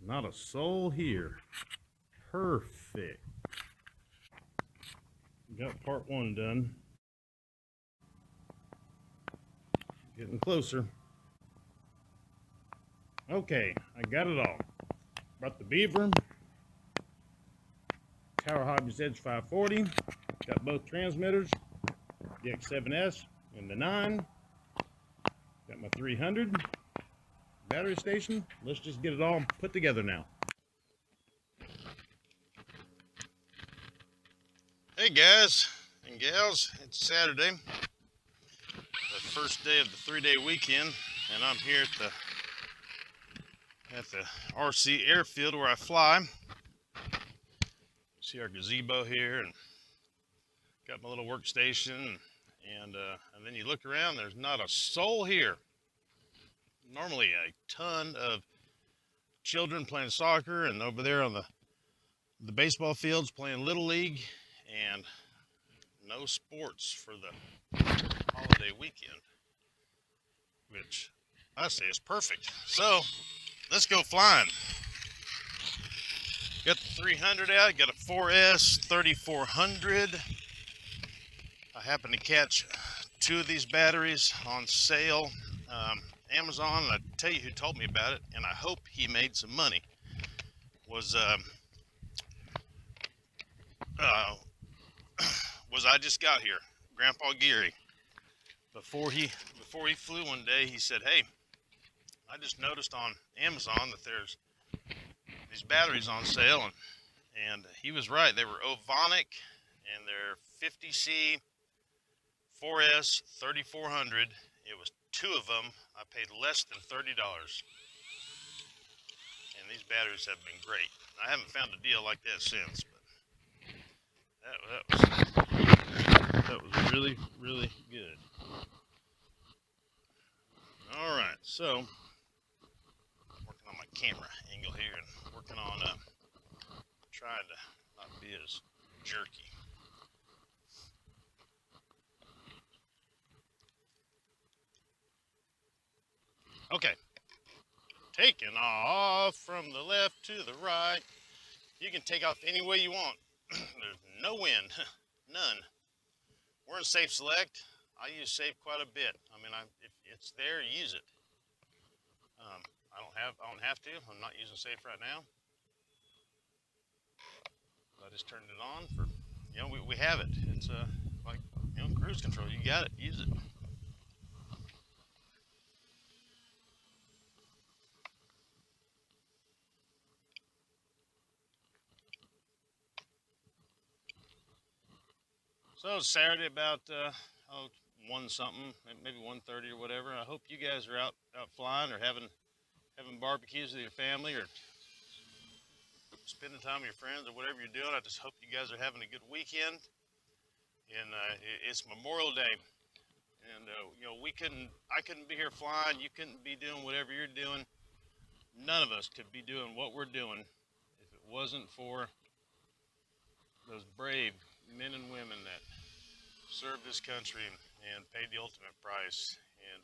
Not a soul here. Perfect. Got part one done. Getting closer. Okay, I got it all. Brought the beaver, Tower Hobbies Edge 540. Got both transmitters, the X7S and the 9. Got my 300 battery station. Let's just get it all put together now. Hey guys and gals, it's Saturday, the first day of the 3-day weekend, and I'm here at the RC airfield where I fly. See our gazebo here, and got my little workstation, and then you look around, there's not a soul here. Normally a ton of children playing soccer, and over there on the baseball fields playing Little League, and no sports for the holiday weekend, which I say is perfect. So let's go flying. Got the 300 out, got a 4S 3400. I happened to catch 2 of these batteries on sale. Amazon, and I tell you who told me about it, and I hope he made some money, was I just got here. Grandpa Gary, before he flew one day, he said, "Hey, I just noticed on Amazon that there's these batteries on sale," and he was right. They were Ovonic, and they're 50C 4S 3400. It was 2 of them. I paid less than $30, and these batteries have been great. I haven't found a deal like that since, but that was really, really good. All right, so working on my camera angle here and working on trying to not be as jerky. Okay, taking off from the left to the right. You can take off any way you want. There's no wind, none. We're in Safe Select. I use Safe quite a bit. I mean, if it's there, use it. I don't have to. I'm not using Safe right now. I just turned it on for, we have it. It's like, cruise control. You got it. Use it. So it's Saturday about 1 something, maybe 1:30 or whatever. I hope you guys are out flying or having barbecues with your family or spending time with your friends or whatever you're doing. I just hope you guys are having a good weekend. And it's Memorial Day, and I couldn't be here flying. You couldn't be doing whatever you're doing. None of us could be doing what we're doing if it wasn't for those brave men and women that served this country and paid the ultimate price. And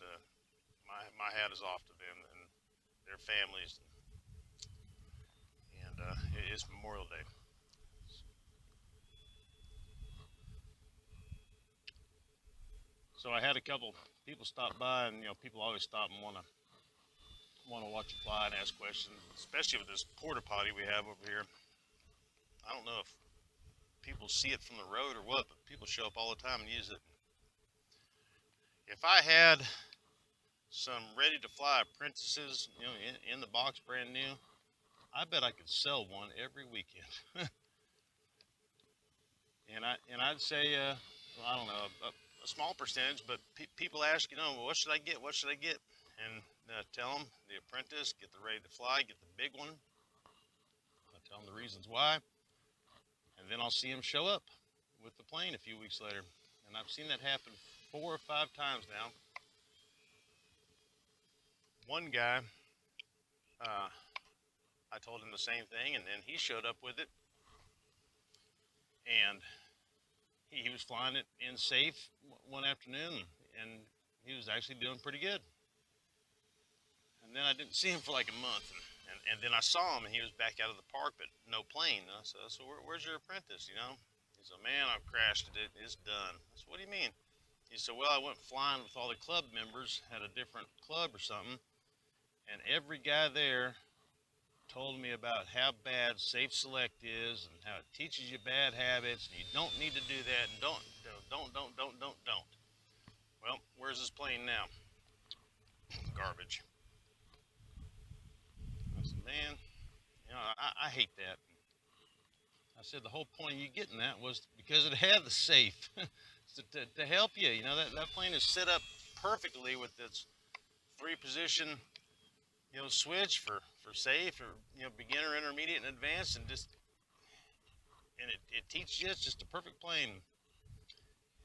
my hat is off to them and their families. And it's Memorial Day. So I had a couple people stop by, and people always stop and want to watch you fly and ask questions, especially with this porta potty we have over here. I don't know if people see it from the road or what, but people show up all the time and use it. If I had some ready to fly apprentices, in the box brand new, I bet I could sell one every weekend. and I'd say, well, I don't know, a small percentage, but people ask, what should I get? What should I get? And tell them the apprentice, get the ready to fly, get the big one. I tell them the reasons why, and then I'll see them show up with the plane a few weeks later. And I've seen that happen 4 or 5 times now. One guy, I told him the same thing, and then he showed up with it, and he was flying it in Safe one afternoon, and he was actually doing pretty good. And then I didn't see him for like a month. And And then I saw him, and he was back out of the park, but no plane. And I said, so where's your apprentice, you know? He said, man, I've crashed it. It's done. I said, what do you mean? He said, well, I went flying with all the club members, had a different club or something, and every guy there told me about how bad Safe Select is and how it teaches you bad habits, and you don't need to do that, and don't. Well, where's this plane now? Garbage. I said, man, you know, I hate that. I said the whole point of you getting that was because it had the safe to help you. You know, that plane is set up perfectly with its 3-position, you know, switch for safe or, you know, beginner, intermediate, and advanced, and just, and it teaches you. It's just a perfect plane.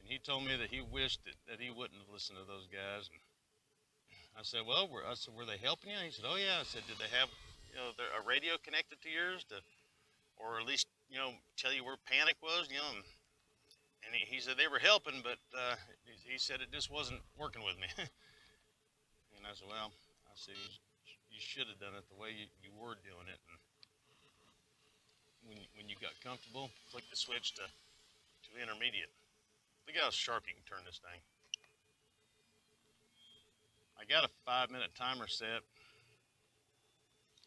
And he told me that he wished that he wouldn't have listened to those guys. And I said, well, were they helping you? And he said, oh yeah. I said, did they have, you know, a radio connected to yours to, or at least, you know, tell you where panic was, you know? And he said they were helping, but he said it just wasn't working with me. And I said, well, I said, you should have done it the way you were doing it. And when you got comfortable, flick the switch to intermediate. Look how sharp you can turn this thing. I got a 5-minute timer set,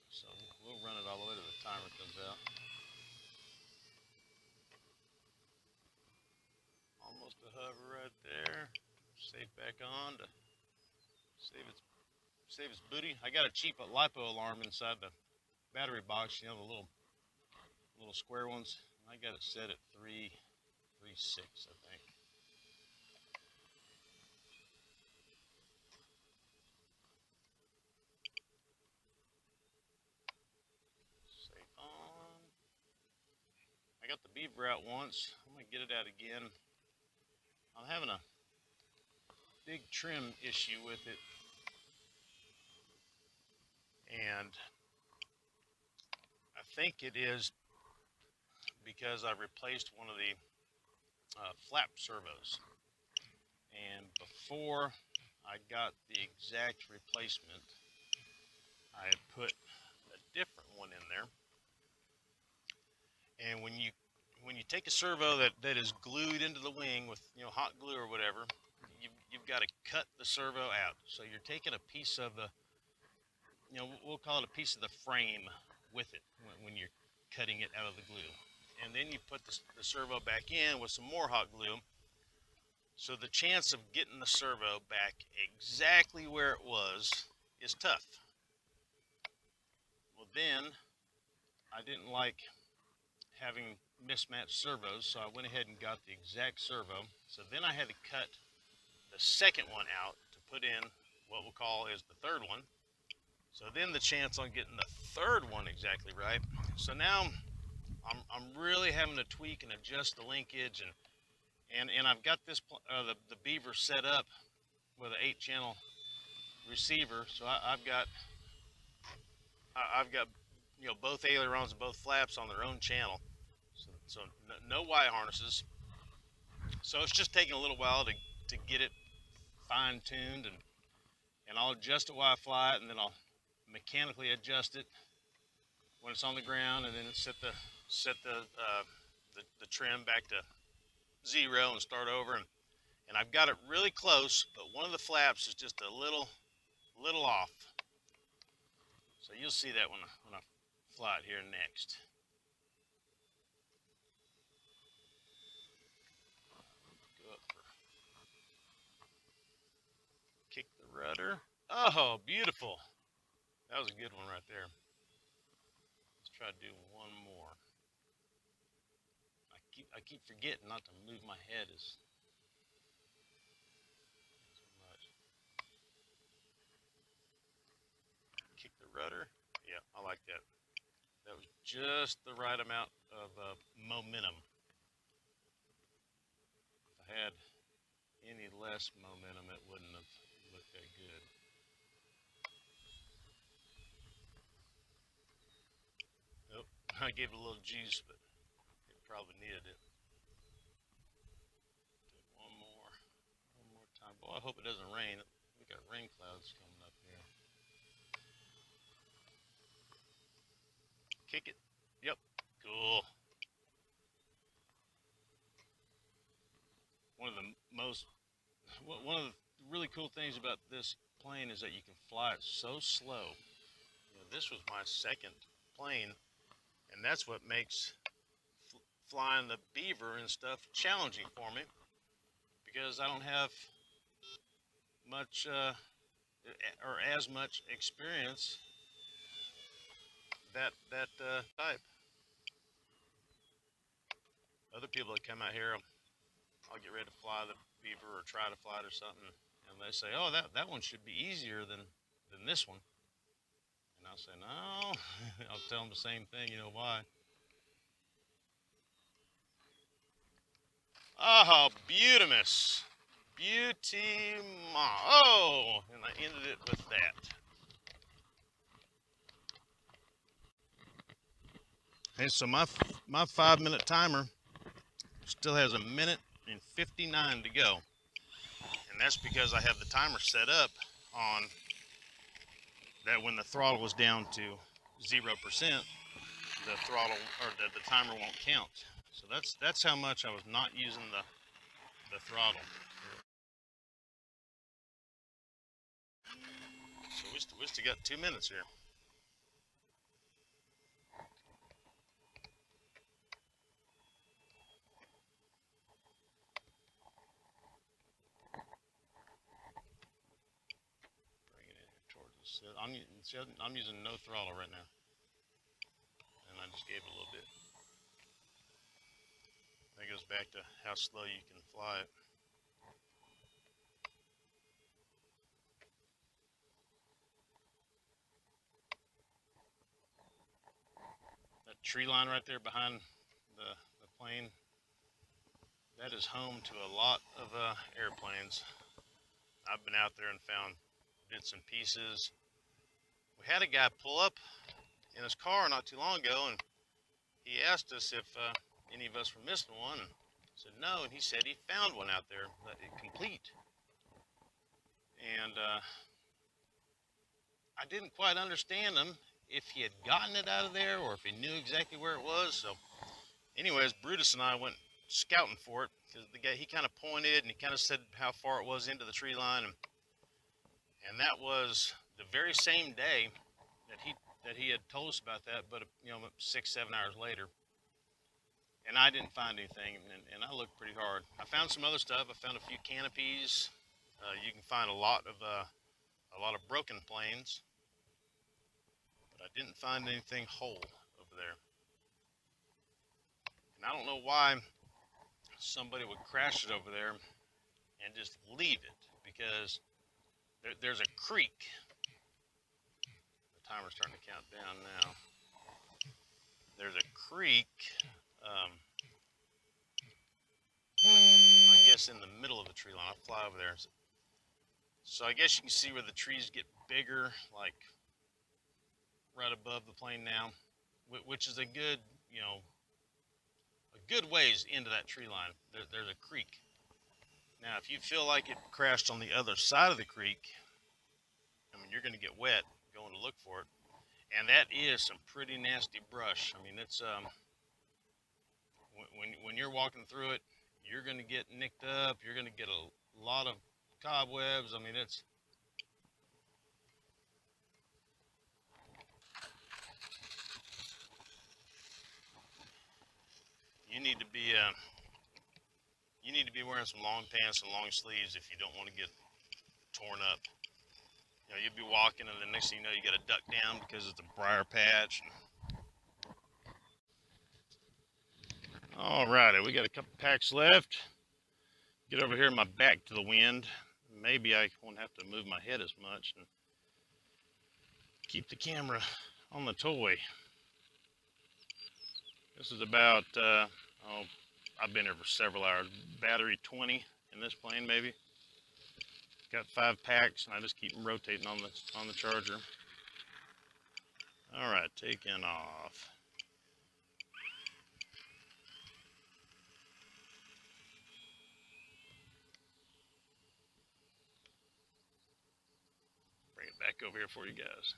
so we'll run it all the way to the timer comes out. Almost a hover right there. Safe back on to save its booty. I got a cheap LIPO alarm inside the battery box, you know, the little square ones. I got it set at 3.6, I think. Safe on. I got the beaver out once. I'm gonna get it out again. I'm having a big trim issue with it, and I think it is because I replaced one of the flap servos, and before I got the exact replacement, I had put a different one in there. And when you take a servo that is glued into the wing with, you know, hot glue or whatever, you've got to cut the servo out. So you're taking a piece of the, you know, we'll call it a piece of the frame with it when you're cutting it out of the glue. And then you put the servo back in with some more hot glue. So the chance of getting the servo back exactly where it was is tough. Well, then I didn't like having mismatched servos, so I went ahead and got the exact servo. So then I had to cut the second one out to put in what we'll call is the third one. So then the chance on getting the third one exactly right. So now I'm really having to tweak and adjust the linkage, and I've got this the beaver set up with an 8-channel receiver. So I've got you know, both ailerons and both flaps on their own channel. So no Y harnesses. So it's just taking a little while to get it fine-tuned, and I'll adjust it while I fly it, and then I'll mechanically adjust it when it's on the ground, and then set the trim back to 0 and start over. And I've got it really close, but one of the flaps is just a little off. So you'll see that when I fly it here next. Go up for kick the rudder. Oh, beautiful. That was a good one right there. Let's try to do one more. I keep forgetting not to move my head as much. Kick the rudder. Yeah, I like that. That was just the right amount of momentum. If I had any less momentum, it wouldn't have looked that good. Nope, I gave it a little juice, but it probably needed it. Do one more time. Boy, I hope it doesn't rain. We got rain clouds coming up here. kick it. Yep. Cool. One of the really cool things about this plane is that you can fly it so slow. You know, this was my second plane, and that's what makes flying the Beaver and stuff challenging for me, because I don't have much or as much experience that type. Other people that come out here, I'll get ready to fly the Beaver or try to fly it or something, and they say, "Oh, that one should be easier than this one." And I'll say, "No." I'll tell them the same thing. You know why? Oh, beautimus. Beauty ma. Oh, and I ended it with that. Hey, so my 5-minute timer still has 1:59 to go, and that's because I have the timer set up on that when the throttle was down to 0%, the throttle or the timer won't count. So that's how much I was not using the throttle. So we still got 2 minutes here. Bring it in here towards us. I'm using no throttle right now, and I just gave it a little bit. That goes back to how slow you can fly it. That tree line right there behind the plane, that is home to a lot of airplanes. I've been out there and found bits and pieces. We had a guy pull up in his car not too long ago, and he asked us if any of us were missing one. And I said no, and he said he found one out there, complete. And I didn't quite understand him, if he had gotten it out of there or if he knew exactly where it was. So anyways, Brutus and I went scouting for it, because the guy, he kind of pointed and he kind of said how far it was into the tree line, and that was the very same day that he had told us about that, but 6-7 hours later. And I didn't find anything, and I looked pretty hard. I found some other stuff. I found a few canopies. You can find a lot of broken planes, but I didn't find anything whole over there. And I don't know why somebody would crash it over there and just leave it, because there's a creek. The timer's starting to count down now. There's a creek, I guess in the middle of the tree line. I'll fly over there. So I guess you can see where the trees get bigger, like right above the plane now, which is a good, a good ways into that tree line. There's a creek. Now, if you feel like it crashed on the other side of the creek, I mean, you're going to get wet going to look for it. And that is some pretty nasty brush. I mean, it's when you're walking through it, you're going to get nicked up. You're going to get a lot of cobwebs. I mean, it's you need to be wearing some long pants and long sleeves if you don't want to get torn up. You'll be walking, and the next thing you know, you got to duck down because it's a briar patch. All righty, we got a couple packs left. Get over here, my back to the wind. Maybe I won't have to move my head as much and keep the camera on the toy. This is about, I've been here for several hours. Battery 20 in this plane, maybe. Got 5 packs, and I just keep them rotating on the charger. All right, taking off. Bring it back over here for you guys.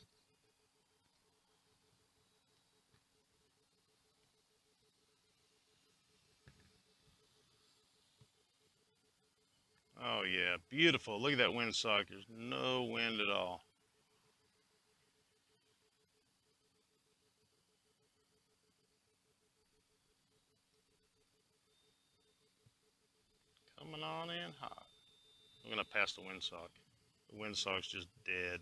beautiful. Look at that windsock. There's no wind at all. Coming on in hot. I'm gonna pass the windsock. The windsock's just dead.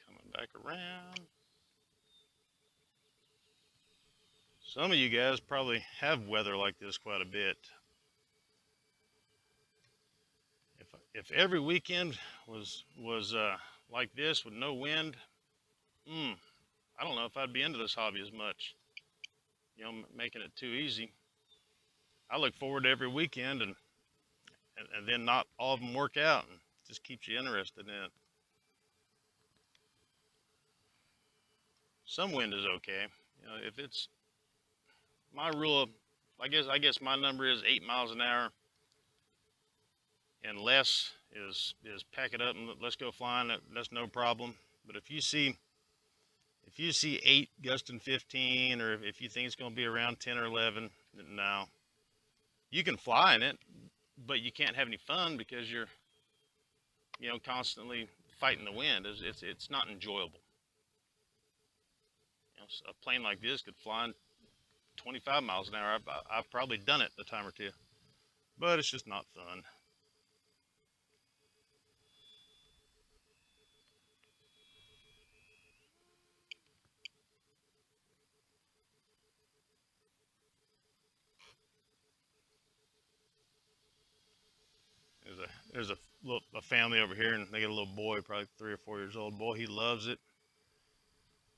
Coming back around. Some of you guys probably have weather like this quite a bit. If every weekend was like this with no wind, I don't know if I'd be into this hobby as much. You know, making it too easy. I look forward to every weekend and then not all of them work out, and it just keeps you interested in it. Some wind is okay. You know, if it's my rule of, I guess my number is 8 miles an hour, and less is pack it up and let's go flying. That's no problem. But if you see 8 gusting 15, or if you think it's going to be around 10 or 11, no. You can fly in it, but you can't have any fun because you're, you know, constantly fighting the wind. It's not enjoyable. You know, a plane like this could fly 25 miles an hour. I've probably done it a time or two, but it's just not fun. There's a family over here, and they got a little boy, probably 3 or 4 years old. Boy, he loves it.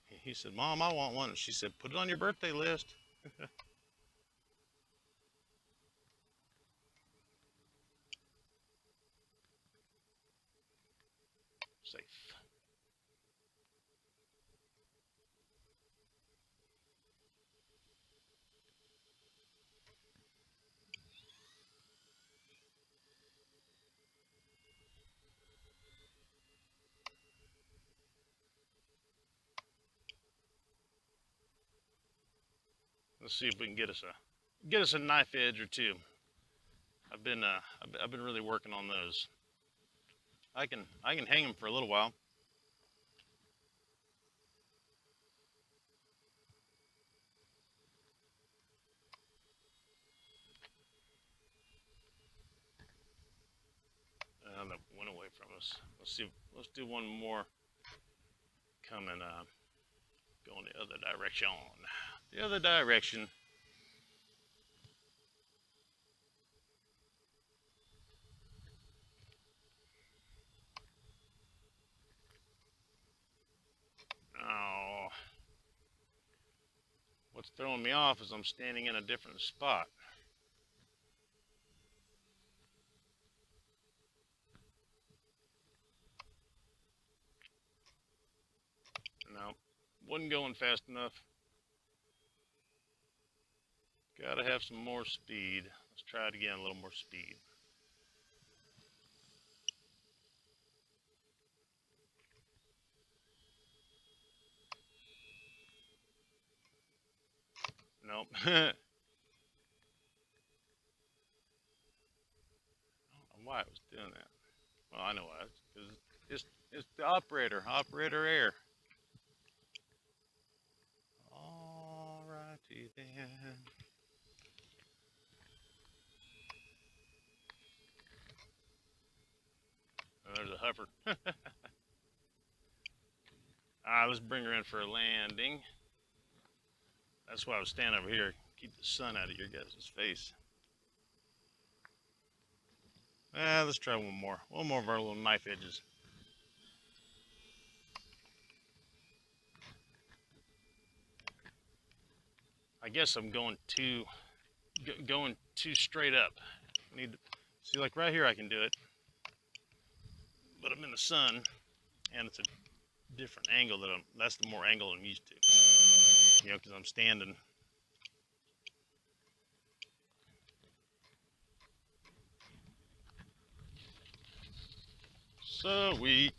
He said, "Mom, I want one." And she said, "Put it on your birthday list." Safe. Let's see if we can get us a knife edge or two. I've been really working on those. I can hang them for a little while. That went away from us. Let's do one more. Coming going the other direction. The other direction. Oh, what's throwing me off is I'm standing in a different spot. No, wasn't going fast enough. Gotta have some more speed. Let's try it again, a little more speed. Nope. I don't know why it was doing that. Well, I know why. It's the operator error. Alrighty then. Oh, there's a hover. Let's bring her in for a landing. That's why I was standing over here. Keep the sun out of your guys' face. Let's try one more. One more of our little knife edges. I guess I'm going too straight up. Need to see, like right here I can do it, but I'm in the sun and it's a different angle that's the more angle I'm used to. You know, because I'm standing. Sweet.